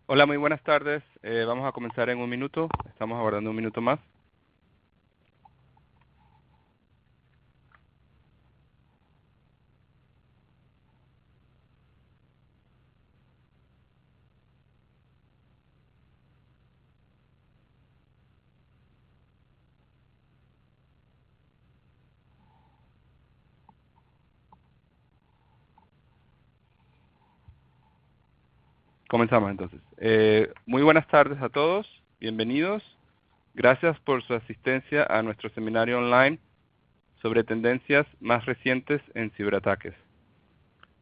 Hola, muy buenas tardes. Vamos a comenzar en un minuto. Estamos aguardando un minuto más. Comenzamos entonces. Muy buenas tardes a todos. Bienvenidos. Gracias por su asistencia a nuestro seminario online sobre tendencias más recientes en ciberataques.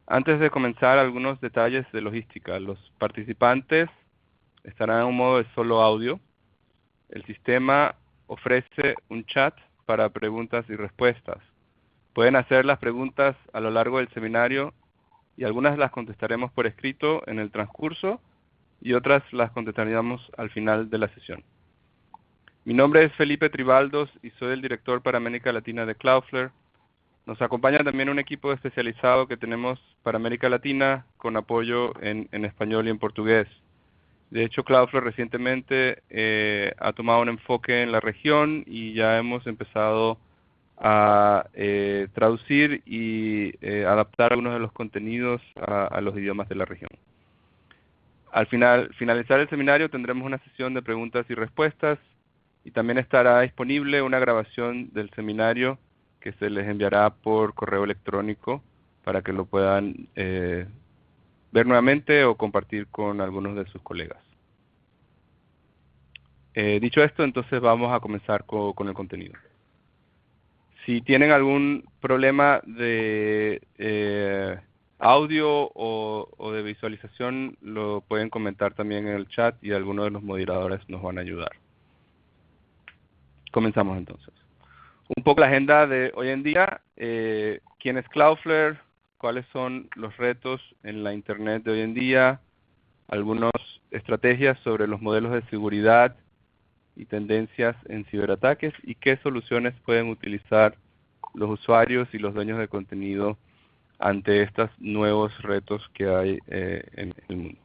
Antes de comenzar, algunos detalles de logística. Los participantes estarán en un modo de solo audio. El sistema ofrece un chat para preguntas y respuestas. Pueden hacer las preguntas a lo largo del seminario y algunas las contestaremos por escrito en el transcurso y otras las contestaríamos al final de la sesión. Mi nombre es Felipe Tribaldos y soy el director para América Latina de Cloudflare. Nos acompaña también un equipo especializado que tenemos para América Latina con apoyo en español y en portugués. De hecho, Cloudflare recientemente ha tomado un enfoque en la región y ya hemos empezado a traducir y adaptar algunos de los contenidos a los idiomas de la región. Al finalizar el seminario tendremos una sesión de preguntas y respuestas y también estará disponible una grabación del seminario que se les enviará por correo electrónico para que lo puedan ver nuevamente o compartir con algunos de sus colegas. Dicho esto, entonces vamos a comenzar con el contenido. Si tienen algún problema de audio o de visualización, lo pueden comentar también en el chat y algunos de los moderadores nos van a ayudar. Comenzamos entonces. Un poco la agenda de hoy en día. ¿Quién es Cloudflare? ¿Cuáles son los retos en la Internet de hoy en día? Algunas estrategias sobre los modelos de seguridad y tendencias en ciberataques y qué soluciones pueden utilizar los usuarios y los dueños de contenido ante estos nuevos retos que hay en el mundo.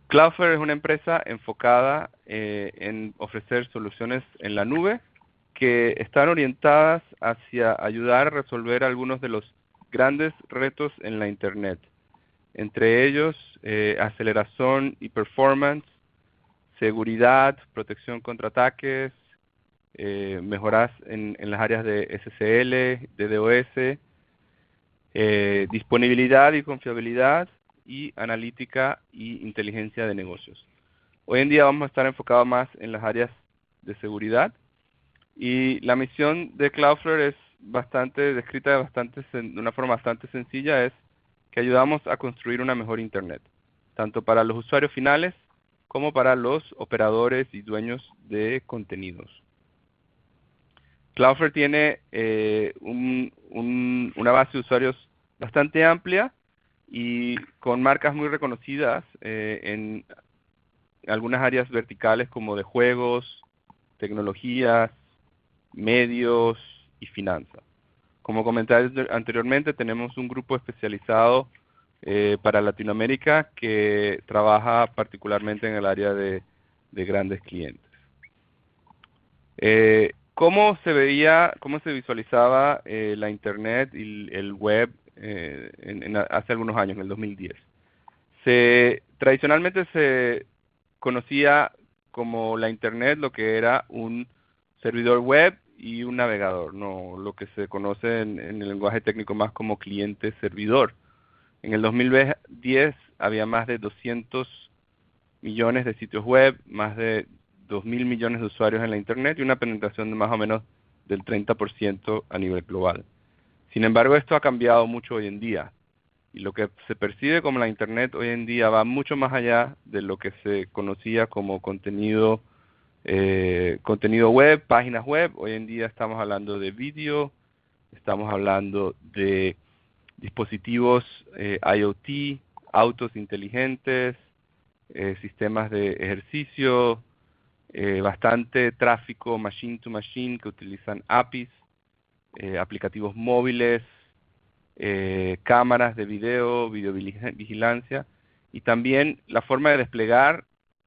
Cloudflare es una empresa enfocada en ofrecer soluciones en la nube que están orientadas hacia ayudar a resolver algunos de los grandes retos en la Internet. Entre ellos, aceleración y performance, seguridad, protección contra ataques, mejoras en las áreas de SSL, DDoS, disponibilidad y confiabilidad, y analítica y inteligencia de negocios. Hoy en día vamos a estar enfocados más en las áreas de seguridad, y la misión de Cloudflare es bastante descrita de una forma bastante sencilla, es que ayudamos a construir una mejor Internet, tanto para los usuarios finales como para los operadores y dueños de contenidos. Cloudflare tiene una base de usuarios bastante amplia y con marcas muy reconocidas en algunas áreas verticales como de juegos, tecnologías, medios y finanzas. Como comenté anteriormente, tenemos un grupo especializado para Latinoamérica que trabaja particularmente en el área de grandes clientes. ¿Cómo se veía, cómo se visualizaba la Internet y el web hace algunos años, en el 2010? Tradicionalmente se conocía como la Internet lo que era un servidor web y un navegador, no lo que se conoce en el lenguaje técnico más como cliente-servidor. En el 2010 había más de 200 millones de sitios web, más de 2.000 millones de usuarios en la Internet y una penetración de más o menos del 30% a nivel global. Sin embargo, esto ha cambiado mucho hoy en día. Y lo que se percibe como la Internet hoy en día va mucho más allá de lo que se conocía como contenido web, páginas web. Hoy en día estamos hablando de vídeo, estamos hablando de dispositivos IoT, autos inteligentes, sistemas de ejercicio, bastante tráfico machine to machine que utilizan APIs, aplicativos móviles, cámaras de video, videovigilancia Y también la forma de desplegar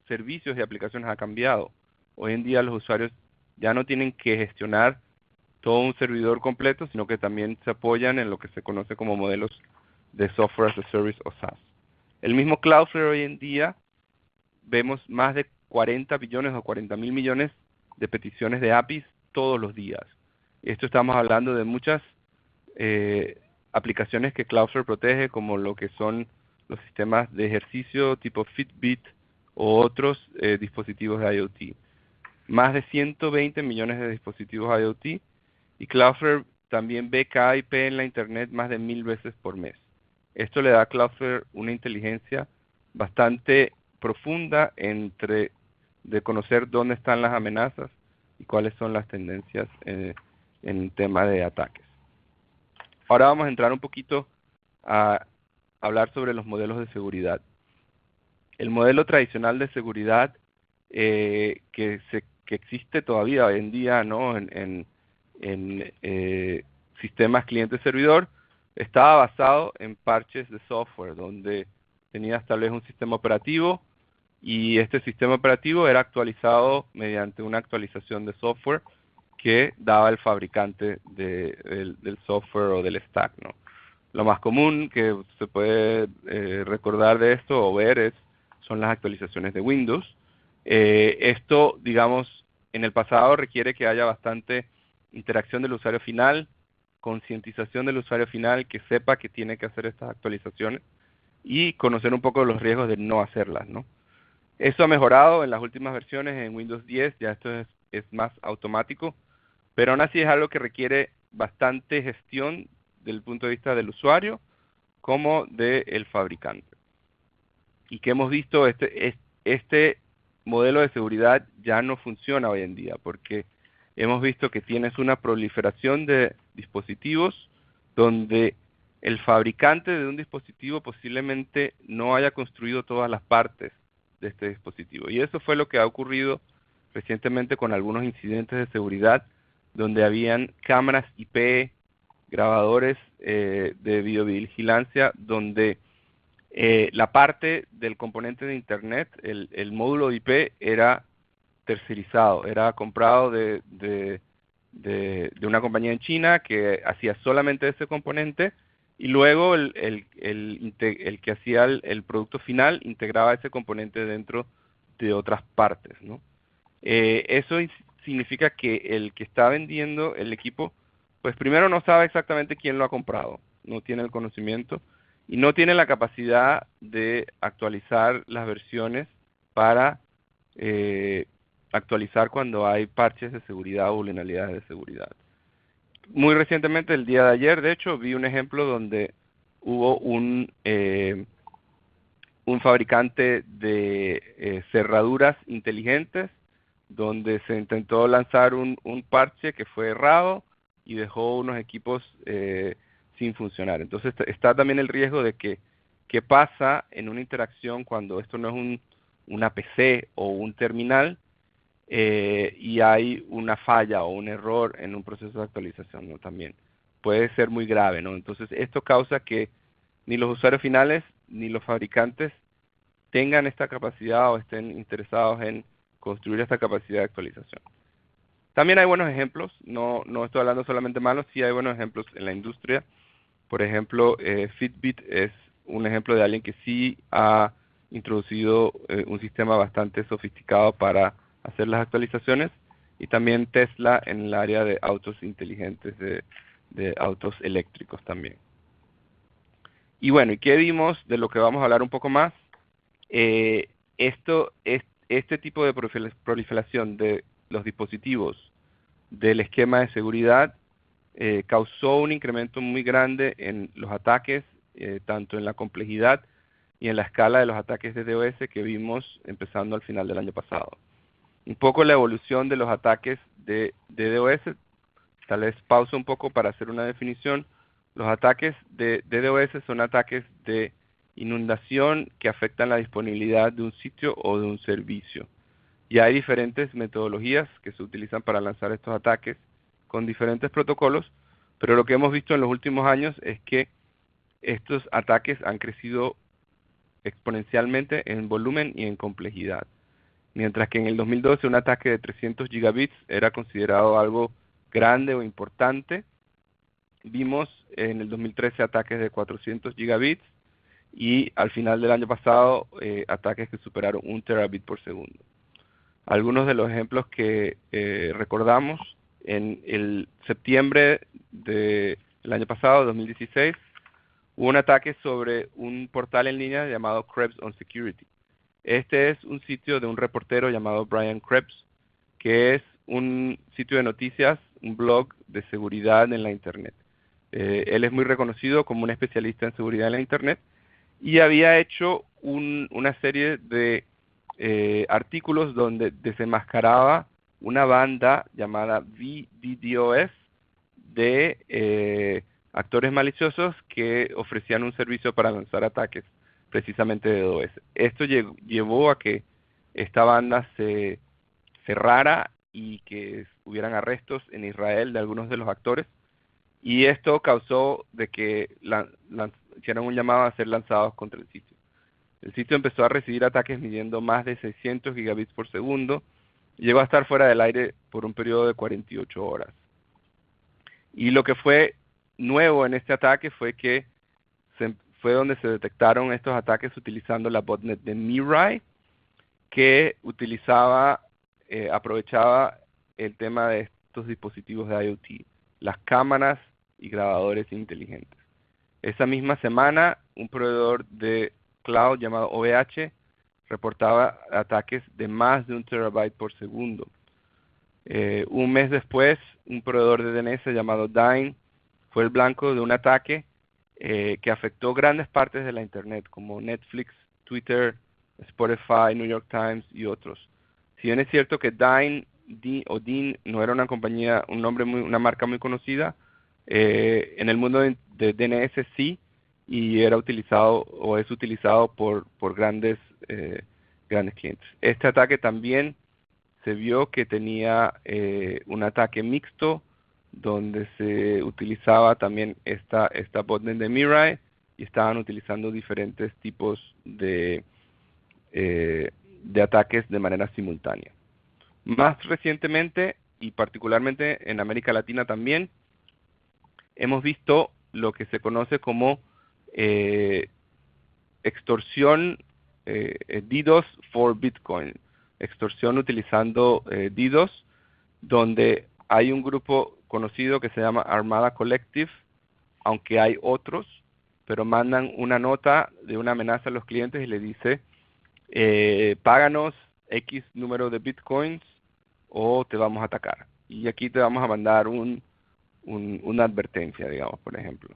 servicios y aplicaciones ha cambiado. Hoy en día los usuarios ya no tienen que gestionar todo un servidor completo, sino que también se apoyan en lo que se conoce como modelos de Software as a Service o SaaS. El mismo Cloudflare hoy en día vemos más de 40 billones o 40.000 millones de peticiones de APIs todos los días. Esto estamos hablando de muchas aplicaciones que Cloudflare protege, como lo que son los sistemas de ejercicio tipo Fitbit o otros dispositivos de IoT. Más de 120 millones de dispositivos IoT, y Cloudflare también ve cada IP en la Internet más de 1000 veces por mes. Esto le da a Cloudflare una inteligencia bastante profunda de conocer dónde están las amenazas y cuáles son las tendencias en tema de ataques. Ahora vamos a entrar un poquito a hablar sobre los modelos de seguridad. El modelo tradicional de seguridad que existe todavía hoy en día, ¿no?, en sistemas cliente-servidor, estaba basado en parches de software, donde tenías tal vez un sistema operativo y este sistema operativo era actualizado mediante una actualización de software que daba el fabricante del software o del stack, ¿no? Lo más común que se puede recordar de esto o ver son las actualizaciones de Windows. Esto, digamos, en el pasado requiere que haya bastante interacción del usuario final, concientización del usuario final, que sepa que tiene que hacer estas actualizaciones y conocer un poco los riesgos de no hacerlas, ¿no? Eso ha mejorado en las últimas versiones. En Windows 10 ya esto es más automático, pero aún así es algo que requiere bastante gestión desde el punto de vista del usuario como del fabricante. Y que hemos visto, este modelo de seguridad ya no funciona hoy en día, porque hemos visto que tienes una proliferación de dispositivos donde el fabricante de un dispositivo posiblemente no haya construido todas las partes de este dispositivo. Y eso fue lo que ha ocurrido recientemente con algunos incidentes de seguridad, donde habían cámaras IP, grabadores de videovigilancia, donde la parte del componente de Internet, el módulo de IP, era tercerizado, era comprado de una compañía en China que hacía solamente ese componente, y luego el que hacía el producto final integraba ese componente dentro de otras partes, ¿no? Eso significa que el que está vendiendo el equipo, pues primero no sabe exactamente quién lo ha comprado, no tiene el conocimiento y no tiene la capacidad de actualizar las versiones para actualizar cuando hay parches de seguridad o vulnerabilidades de seguridad. Muy recientemente, el día de ayer, de hecho, vi un ejemplo donde hubo un fabricante de cerraduras inteligentes, donde se intentó lanzar un parche que fue errado y dejó unos equipos sin funcionar. Entonces está también el riesgo de que qué pasa en una interacción cuando esto no es una PC o un terminal y hay una falla o un error en un proceso de actualización, ¿no? También puede ser muy grave, ¿no? Entonces esto causa que ni los usuarios finales ni los fabricantes tengan esta capacidad o estén interesados en construir esta capacidad de actualización. También hay buenos ejemplos, no estoy hablando solamente malos, sí hay buenos ejemplos en la industria. Por ejemplo, Fitbit es un ejemplo de alguien que sí ha introducido un sistema bastante sofisticado para hacer las actualizaciones, y también Tesla en el área de autos inteligentes, de autos eléctricos también. Y bueno, ¿y qué vimos de lo que vamos a hablar un poco más? Este tipo de proliferación de los dispositivos del esquema de seguridad causó un incremento muy grande en los ataques, tanto en la complejidad y en la escala de los ataques de DOS que vimos empezando al final del año pasado. Un poco la evolución de los ataques de DOS, tal vez pausa un poco para hacer una definición. Los ataques de DDoS son ataques de inundación que afectan la disponibilidad de un sitio o de un servicio. Y hay diferentes metodologías que se utilizan para lanzar estos ataques con diferentes protocolos, pero lo que hemos visto en los últimos años es que estos ataques han crecido exponencialmente en volumen y en complejidad. Mientras que en el 2012 un ataque de 300 gigabits era considerado algo grande o importante, vimos en el 2013 ataques de 400 gigabits y al final del año pasado ataques que superaron 1 terabit por segundo. Algunos de los ejemplos que recordamos: en el septiembre del año pasado, 2016, hubo un ataque sobre un portal en línea llamado Krebs on Security. Este es un sitio de un reportero llamado Brian Krebs, que es un sitio de noticias, un blog de seguridad en la Internet. Él es muy reconocido como un especialista en seguridad en la Internet y había hecho una serie de artículos donde desenmascaraba una banda llamada VDDoS de actores maliciosos que ofrecían un servicio para lanzar ataques precisamente de DOS. Esto llevó a que esta banda se cerrara y que hubieran arrestos en Israel de algunos de los actores, y esto causó de que hicieran un llamado a ser lanzados contra el sitio. El sitio empezó a recibir ataques midiendo más de 600 gigabits por segundo y llegó a estar fuera del aire por un periodo de 48 horas. Y lo que fue nuevo en este ataque fue que fue donde se detectaron estos ataques utilizando la botnet de Mirai, que aprovechaba el tema de estos dispositivos de IoT, las cámaras y grabadores inteligentes. Esa misma semana, un proveedor de cloud llamado OVH reportaba ataques de más de 1 terabyte por segundo. Un mes después, un proveedor de DNS llamado Dyn fue el blanco de un ataque que afectó grandes partes de la Internet, como Netflix, Twitter, Spotify, New York Times y otros. Si bien es cierto que Dyn no era una compañía, una marca muy conocida, en el mundo de DNS sí, y era utilizado o es utilizado por grandes clientes. Este ataque también se vio que tenía un ataque mixto, donde se utilizaba también esta botnet de Mirai y estaban utilizando diferentes tipos de ataques de manera simultánea. Más recientemente, y particularmente en América Latina también, hemos visto lo que se conoce como extorsión DDoS for Bitcoin, extorsión utilizando DDoS, donde hay un grupo conocido que se llama Armada Collective, aunque hay otros, pero mandan una nota de una amenaza a los clientes y le dice, páganos X número de Bitcoins o te vamos a atacar. Y aquí te vamos a mandar una advertencia, digamos, por ejemplo.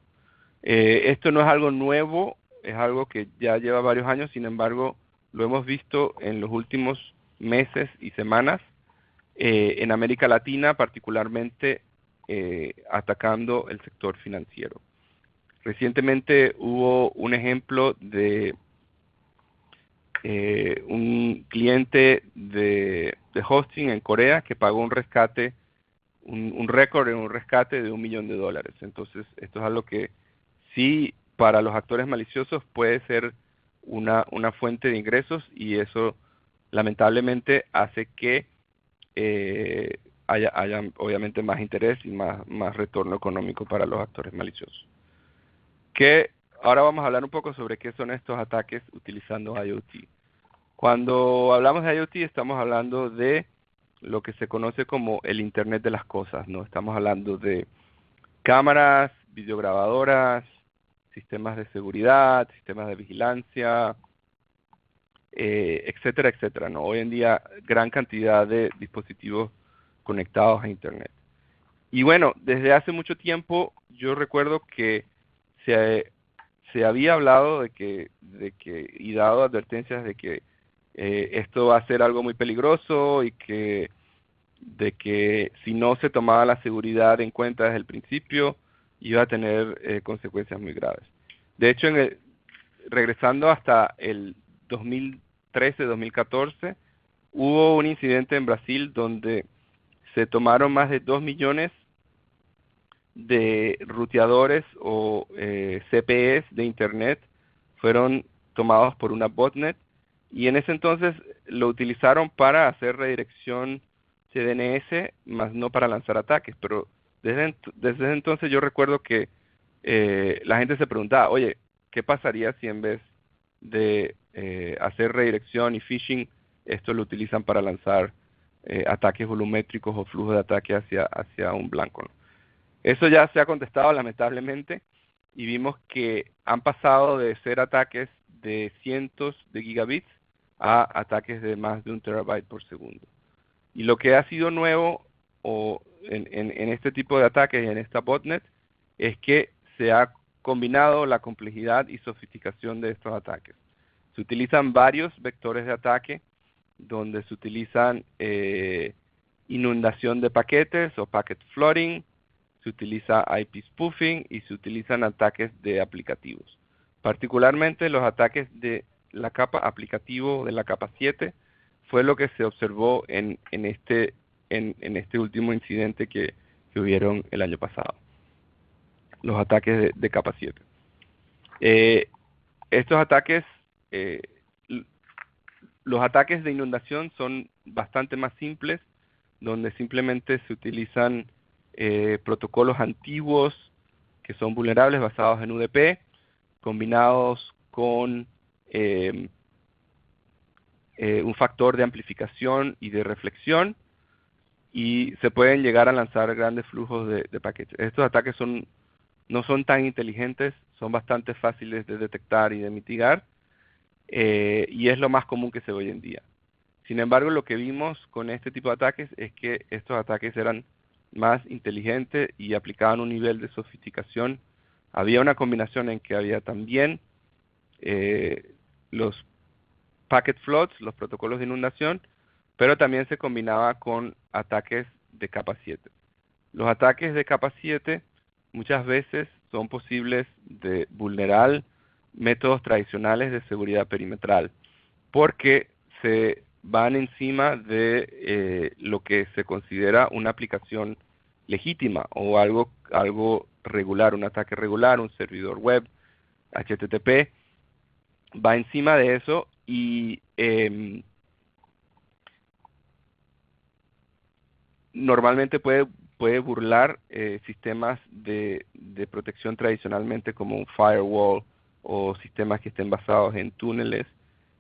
Esto no es algo nuevo, es algo que ya lleva varios años, sin embargo, lo hemos visto en los últimos meses y semanas en América Latina, particularmente atacando el sector financiero. Recientemente hubo un ejemplo de un cliente de hosting en Corea que pagó un rescate, un récord en un rescate de $1 millón. Entonces, esto es algo que sí, para los actores maliciosos puede ser una fuente de ingresos, y eso lamentablemente hace que haya obviamente más interés y más retorno económico para los actores maliciosos. Ahora vamos a hablar un poco sobre qué son estos ataques utilizando IoT. Cuando hablamos de IoT estamos hablando de lo que se conoce como el Internet de las cosas, ¿no? Estamos hablando de cámaras, videograbadoras, sistemas de seguridad, sistemas de vigilancia, etcétera, etcétera, ¿no? Hoy en día, gran cantidad de dispositivos conectados a Internet. Y bueno, desde hace mucho tiempo yo recuerdo que se había hablado y dado advertencias de que esto va a ser algo muy peligroso y de que si no se tomaba la seguridad en cuenta desde el principio, iba a tener consecuencias muy graves. De hecho, regresando hasta el 2013-2014, hubo un incidente en Brasil donde se tomaron más de 2 millones de ruteadores o CPEs de Internet, fueron tomados por una botnet, y en ese entonces lo utilizaron para hacer redirección CDNS, más no para lanzar ataques. Pero desde ese entonces yo recuerdo que la gente se preguntaba, oye, ¿qué pasaría si en vez de hacer redirección y phishing, esto lo utilizan para lanzar ataques volumétricos o flujos de ataque hacia un blanco, ¿no? Eso ya se ha contestado lamentablemente, y vimos que han pasado de ser ataques de cientos de gigabits a ataques de más de 1 TB por segundo. Y lo que ha sido nuevo en este tipo de ataques y en esta botnet es que se ha combinado la complejidad y sofisticación de estos ataques. Se utilizan varios vectores de ataque, donde se utilizan inundación de paquetes o packet flooding, se utiliza IP spoofing y se utilizan ataques de aplicativos. Particularmente los ataques de la capa aplicativo de la capa 7 fue lo que se observó en este último incidente que hubieron el año pasado. Los ataques de capa 7. Estos ataques, los ataques de inundación son bastante más simples, donde simplemente se utilizan protocolos antiguos que son vulnerables basados en UDP, combinados con un factor de amplificación y de reflexión, y se pueden llegar a lanzar grandes flujos de paquetes. Estos ataques no son tan inteligentes, son bastante fáciles de detectar y de mitigar, y es lo más común que se ve hoy en día. Sin embargo, lo que vimos con este tipo de ataques es que estos ataques eran más inteligentes y aplicaban un nivel de sofisticación. Había una combinación en que había también los packet floods, los protocolos de inundación, pero también se combinaba con ataques de capa 7. Los ataques de capa 7 muchas veces son posibles de vulnerar métodos tradicionales de seguridad perimetral, porque se van encima de lo que se considera una aplicación legítima o algo regular, un ataque regular, un servidor web, HTTP, va encima de eso y normalmente puede burlar sistemas de protección tradicionalmente como un firewall o sistemas que estén basados en túneles.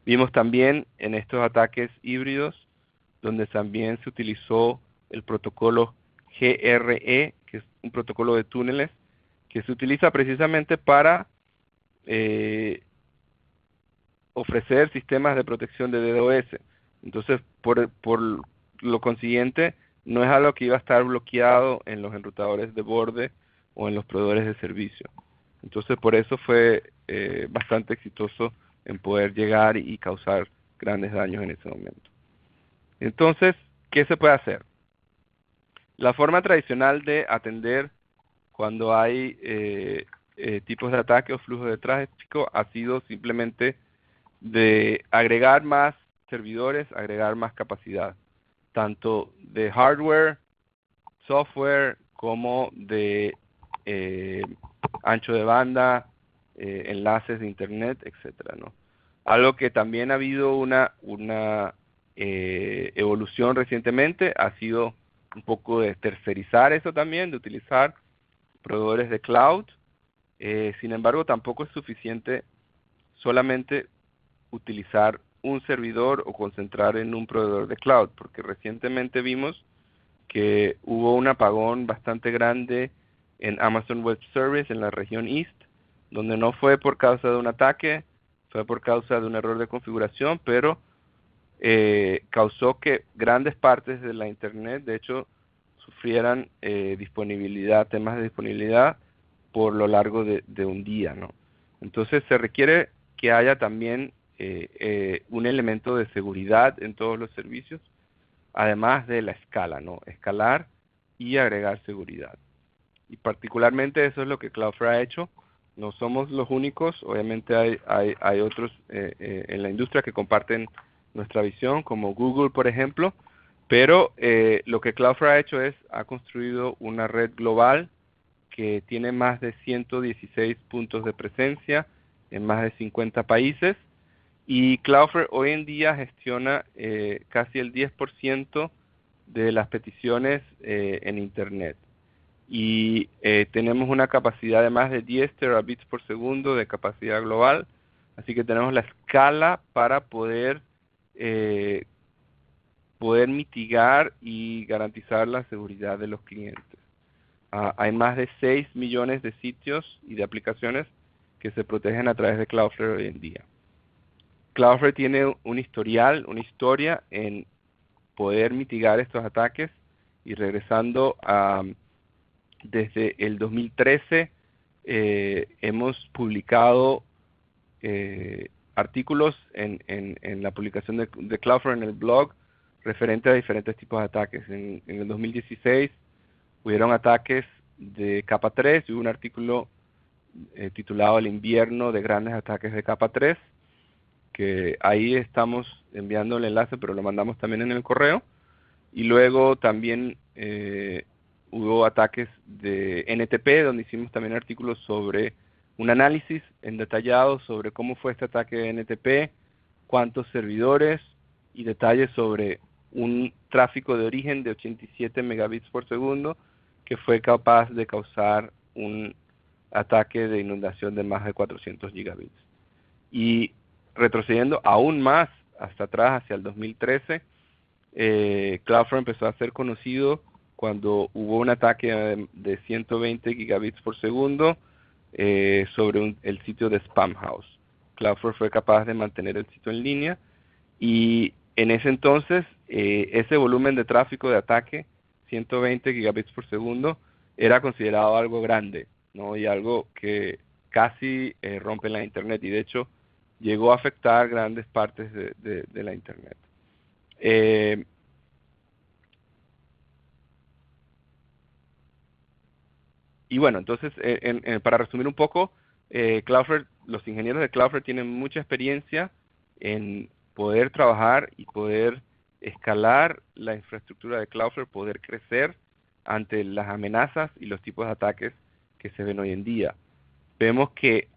Vimos también en estos ataques híbridos, donde también se utilizó el protocolo GRE, que es un protocolo de túneles, que se utiliza precisamente para ofrecer sistemas de protección de DDoS. Entonces, por lo consiguiente, no es algo que iba a estar bloqueado en los enrutadores de borde o en los proveedores de servicio. Entonces, por eso fue bastante exitoso en poder llegar y causar grandes daños en ese momento. Entonces, ¿qué se puede hacer? La forma tradicional de atender cuando hay tipos de ataque o flujo de tráfico ha sido simplemente de agregar más servidores, agregar más capacidad, tanto de hardware, software, como de ancho de banda, enlaces de internet, etcétera, ¿no? Algo que también ha habido una evolución recientemente ha sido un poco de tercerizar eso también, de utilizar proveedores de cloud. Sin embargo, tampoco es suficiente solamente utilizar un servidor o concentrar en un proveedor de cloud, porque recientemente vimos que hubo un apagón bastante grande en Amazon Web Service en la región East, donde no fue por causa de un ataque, fue por causa de un error de configuración, pero causó que grandes partes de la Internet, de hecho, sufrieran temas de disponibilidad por lo largo de un día, ¿no? Entonces se requiere que haya también un elemento de seguridad en todos los servicios, además de la escala, ¿no? Escalar y agregar seguridad. Y particularmente eso es lo que Cloudflare ha hecho. No somos los únicos, obviamente hay otros en la industria que comparten nuestra visión, como Google, por ejemplo, pero lo que Cloudflare ha hecho ha construido una red global que tiene más de 116 puntos de presencia en más de 50 países. Y Cloudflare hoy en día gestiona casi el 10% de las peticiones en Internet. Y tenemos una capacidad de más de 10 terabits por segundo de capacidad global. Así que tenemos la escala para eh, poder mitigar y garantizar la seguridad de los clientes. Hay más de 6 millones de sitios y de aplicaciones que se protegen a través de Cloudflare hoy en día. Cloudflare tiene un historial, una historia en poder mitigar estos ataques, y regresando desde el 2013 hemos publicado artículos en la publicación de Cloudflare en el blog referente a diferentes tipos de ataques. En el 2016 hubieron ataques de capa 3 y hubo un artículo titulado El invierno de grandes ataques de capa 3, que ahí estamos enviando el enlace, pero lo mandamos también en el correo. Y luego también hubo ataques de NTP, donde hicimos también artículos sobre un análisis en detallado sobre cómo fue este ataque de NTP, cuántos servidores y detalles sobre un tráfico de origen de 87 megabits por segundo que fue capaz de causar un ataque de inundación de más de 400 gigabits. Y retrocediendo aún más hasta atrás, hacia el 2013, Cloudflare empezó a ser conocido cuando hubo un ataque de 120 gigabits por segundo sobre el sitio de Spamhaus. Cloudflare fue capaz de mantener el sitio en línea, y en ese entonces ese volumen de tráfico de ataque, 120 gigabits por segundo, era considerado algo grande, ¿no? Y algo que casi rompe la Internet, y de hecho llegó a afectar grandes partes de la Internet. Y bueno, entonces, para resumir un poco, Cloudflare, los ingenieros de Cloudflare tienen mucha experiencia en poder trabajar y poder escalar la infraestructura de Cloudflare, poder crecer ante las amenazas y los tipos de ataques que se ven hoy en día. Vemos que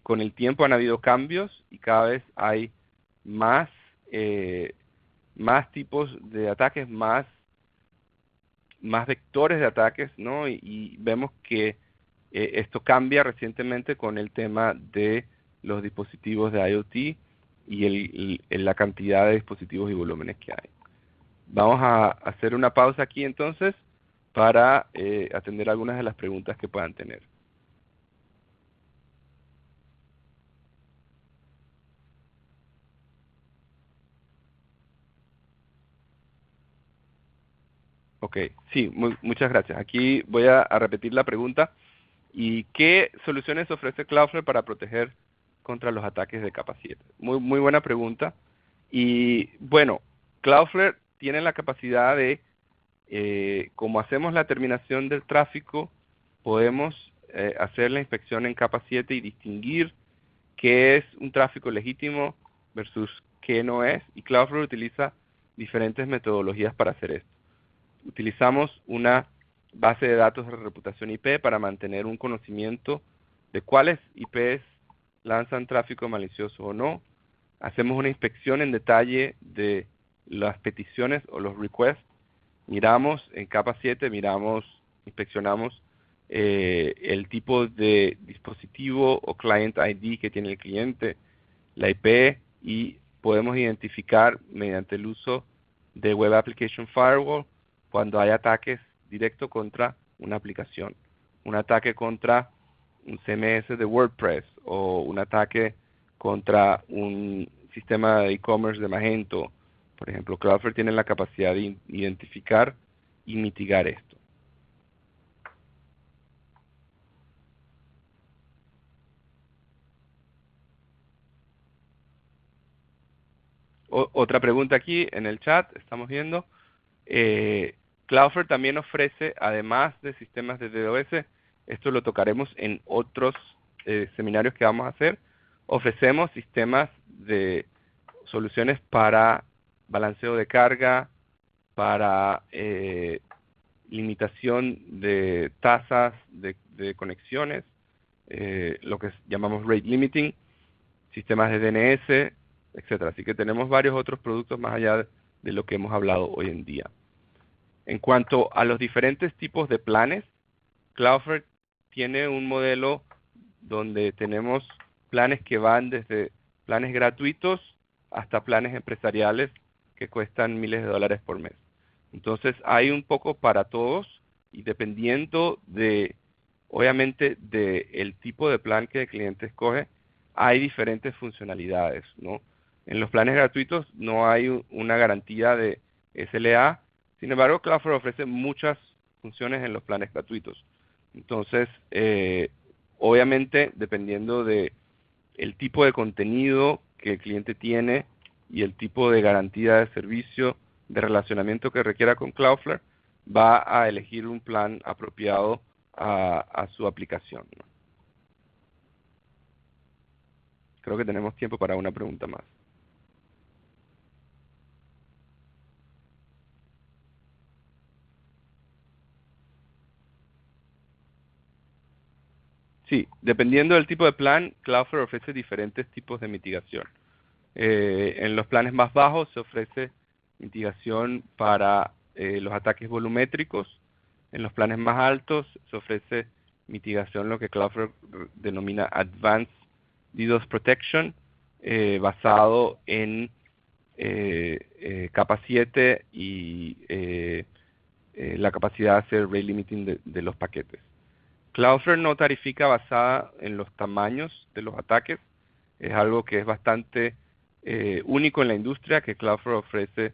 con el tiempo han habido cambios y cada vez hay más, más tipos de ataques, más vectores de ataques, ¿no? Y vemos que esto cambia recientemente con el tema de los dispositivos de IoT y la cantidad de dispositivos y volúmenes que hay. Vamos a hacer una pausa aquí entonces para atender algunas de las preguntas que puedan tener. Ok, sí, muchas gracias. Aquí voy a repetir la pregunta. ¿Y qué soluciones ofrece Cloudflare para proteger contra los ataques de capa 7? Muy buena pregunta. Y bueno, Cloudflare tiene la capacidad de, como hacemos la terminación del tráfico, podemos hacer la inspección en capa 7 y distinguir qué es un tráfico legítimo versus qué no es. Y Cloudflare utiliza diferentes metodologías para hacer esto. Utilizamos una base de datos de reputación IP para mantener un conocimiento de cuáles IPs lanzan tráfico malicioso o no. Hacemos una inspección en detalle de las peticiones o los requests. Miramos en capa 7, inspeccionamos el tipo de dispositivo o client ID que tiene el cliente, la IP, y podemos identificar mediante el uso de Web Application Firewall cuando hay ataques directos contra una aplicación, un ataque contra un CMS de WordPress o un ataque contra un sistema de e-commerce de Magento. Por ejemplo, Cloudflare tiene la capacidad de identificar y mitigar esto. Otra pregunta aquí en el chat, estamos viendo. Cloudflare también ofrece, además de sistemas de DDoS, esto lo tocaremos en otros seminarios que vamos a hacer, ofrecemos sistemas de soluciones para balanceo de carga, para limitación de tasas de conexiones, lo que llamamos rate limiting, sistemas de DNS, etcétera. Así que tenemos varios otros productos más allá de lo que hemos hablado hoy en día. En cuanto a los diferentes tipos de planes, Cloudflare tiene un modelo donde tenemos planes que van desde planes gratuitos hasta planes empresariales que cuestan miles de dólares por mes. Entonces hay un poco para todos y dependiendo de, obviamente, del tipo de plan que el cliente escoge, hay diferentes funcionalidades, ¿no? En los planes gratuitos no hay una garantía de SLA, sin embargo, Cloudflare ofrece muchas funciones en los planes gratuitos. Entonces, obviamente, dependiendo de el tipo de contenido que el cliente tiene y el tipo de garantía de servicio, de relacionamiento que requiera con Cloudflare, va a elegir un plan apropiado a su aplicación, ¿no? Creo que tenemos tiempo para una pregunta más. Sí, dependiendo del tipo de plan, Cloudflare ofrece diferentes tipos de mitigación. En los planes más bajos se ofrece mitigación para los ataques volumétricos. En los planes más altos se ofrece mitigación, lo que Cloudflare denomina Advanced DDoS Protection, basado en capa 7 y la capacidad de hacer rate limiting de los paquetes. Cloudflare no tarifica basada en los tamaños de los ataques. Es algo que es bastante único en la industria, que Cloudflare ofrece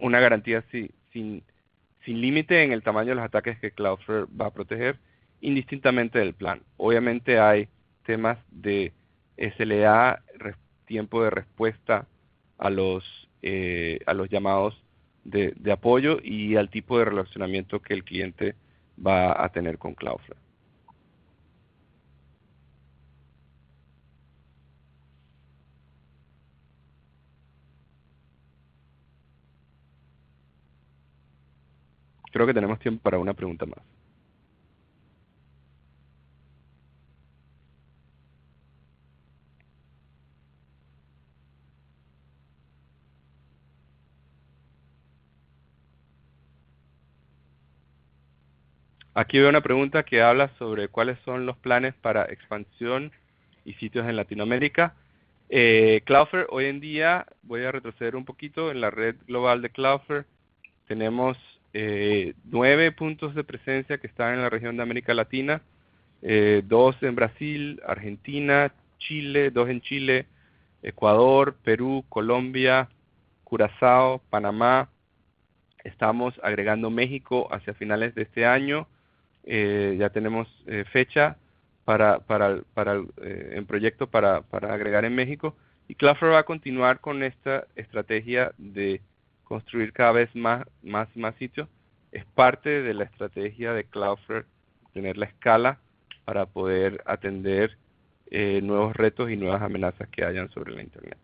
una garantía sin límite en el tamaño de los ataques que Cloudflare va a proteger, indistintamente del plan. Obviamente hay temas de SLA, tiempo de respuesta a los llamados de apoyo y al tipo de relacionamiento que el cliente va a tener con Cloudflare. Creo que tenemos tiempo para una pregunta más. Aquí veo una pregunta que habla sobre cuáles son los planes para expansión y sitios en Latinoamérica. Cloudflare, hoy en día, voy a retroceder un poquito, en la red global de Cloudflare tenemos 9 puntos de presencia que están en la región de América Latina, 2 en Brasil, Argentina, Chile, 2 en Chile, Ecuador, Perú, Colombia, Curazao, Panamá. Estamos agregando México hacia finales de este año. Ya tenemos fecha en proyecto para agregar en México. Y Cloudflare va a continuar con esta estrategia de construir cada vez más sitios. Es parte de la estrategia de Cloudflare tener la escala para poder atender nuevos retos y nuevas amenazas que hayan sobre la Internet.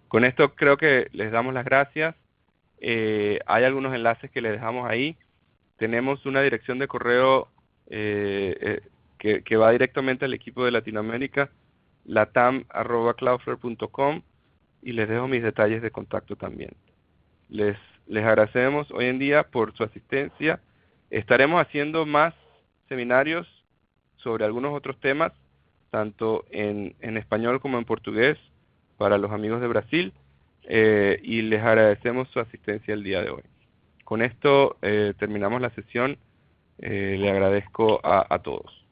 Con esto creo que les damos las gracias. Hay algunos enlaces que les dejamos ahí. Tenemos una dirección de correo que va directamente al equipo de Latinoamérica, latam@cloudflare.com, y les dejo mis detalles de contacto también. Les agradecemos hoy en día por su asistencia. Estaremos haciendo más seminarios sobre algunos otros temas, tanto en español como en portugués, para los amigos de Brasil, y les agradecemos su asistencia el día de hoy. Con esto terminamos la sesión. Le agradezco a todos.